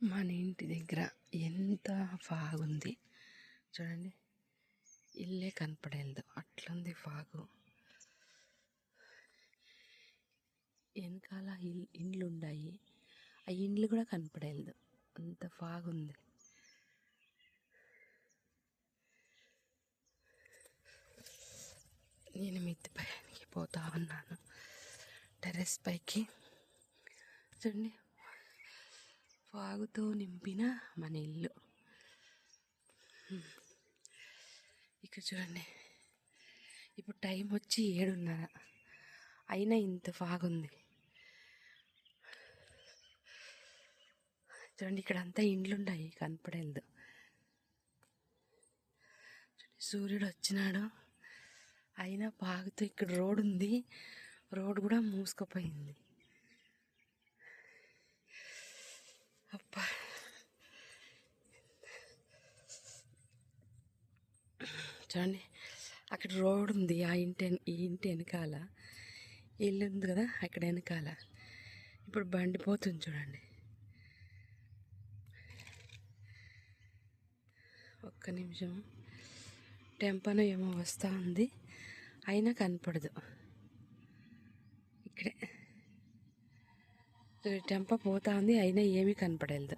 మన ఇంటి దగ్గర ఎంత ఫాగుంది చూడండి. ఇల్లే కనపడలేదు, అట్లుంది ఫాగు. వెనకాల ఇండ్లు ఉన్నాయి, ఆ ఇండ్లు కూడా కనపడలేదు, అంత ఫాగుంది. నేను మిద్దె పైకి పోతా ఉన్నాను, టెర్రస్ పైకి. చూడండి, ఫాగుతో నింపిన మన ఇల్లు. ఇక్కడ చూడండి, ఇప్పుడు టైం వచ్చి 7:30 అయినా ఇంత ఫాగుంది. చూడండి, ఇక్కడ అంతా ఇండ్లున్నాయి, కనపడలేదు. సూర్యుడు వచ్చినాడు, అయినా ఫాగుతో. ఇక్కడ రోడ్ ఉంది, రోడ్ కూడా మూసుకుపోయింది. అబ్బా, చూడండి, అక్కడ రోడ్ ఉంది, ఈ ఇంటి వెనకాల ఇల్లు ఉంది కదా, అక్కడ వెనకాల ఇప్పుడు బండి పోతుంది చూడండి. ఒక్క నిమిషం, టెంపను ఏమో వస్తూ ఉంది, అయినా కనపడదు. ఇక్కడే టెంప పోతా ఉంది, అయినా ఏమీ కనపడలేదు,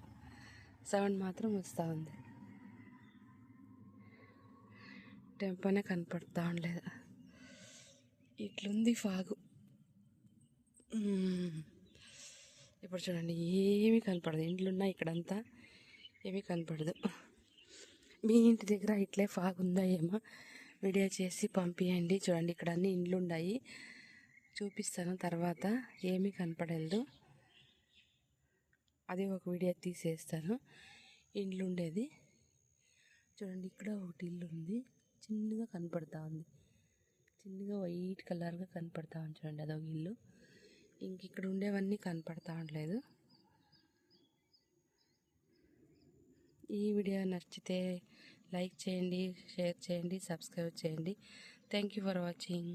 సౌండ్ మాత్రం వస్తూ ఉంది. టెంపనే కనపడతా ఉండలేదు, ఇట్లుంది ఫాగు. ఇప్పుడు చూడండి, ఏమీ కనపడదు, ఇండ్లున్నాయి ఇక్కడంతా, ఏమీ కనపడదు. మీ ఇంటి దగ్గర ఇట్లే ఫాగ్ ఉందా ఏమో వీడియో చేసి పంపించండి. చూడండి, ఇక్కడ అన్ని ఇండ్లు ఉన్నాయి, చూపిస్తాను తర్వాత. ఏమీ కనపడలేదు, అది ఒక వీడియో తీసేస్తాను. ఇండ్లు ఉండేది చూడండి, ఇక్కడ ఒకటి ఇల్లు ఉంది, చిన్నగా కనపడతా ఉంది, చిన్నగా వైట్ కలర్గా కనపడతా ఉంది చూడండి, అదొక ఇల్లు. ఇంక ఇక్కడ ఉండేవన్నీ కనపడతా ఉండలేదు. ఈ వీడియో నచ్చితే లైక్ చేయండి, షేర్ చేయండి, సబ్స్క్రైబ్ చేయండి. Thank you for watching.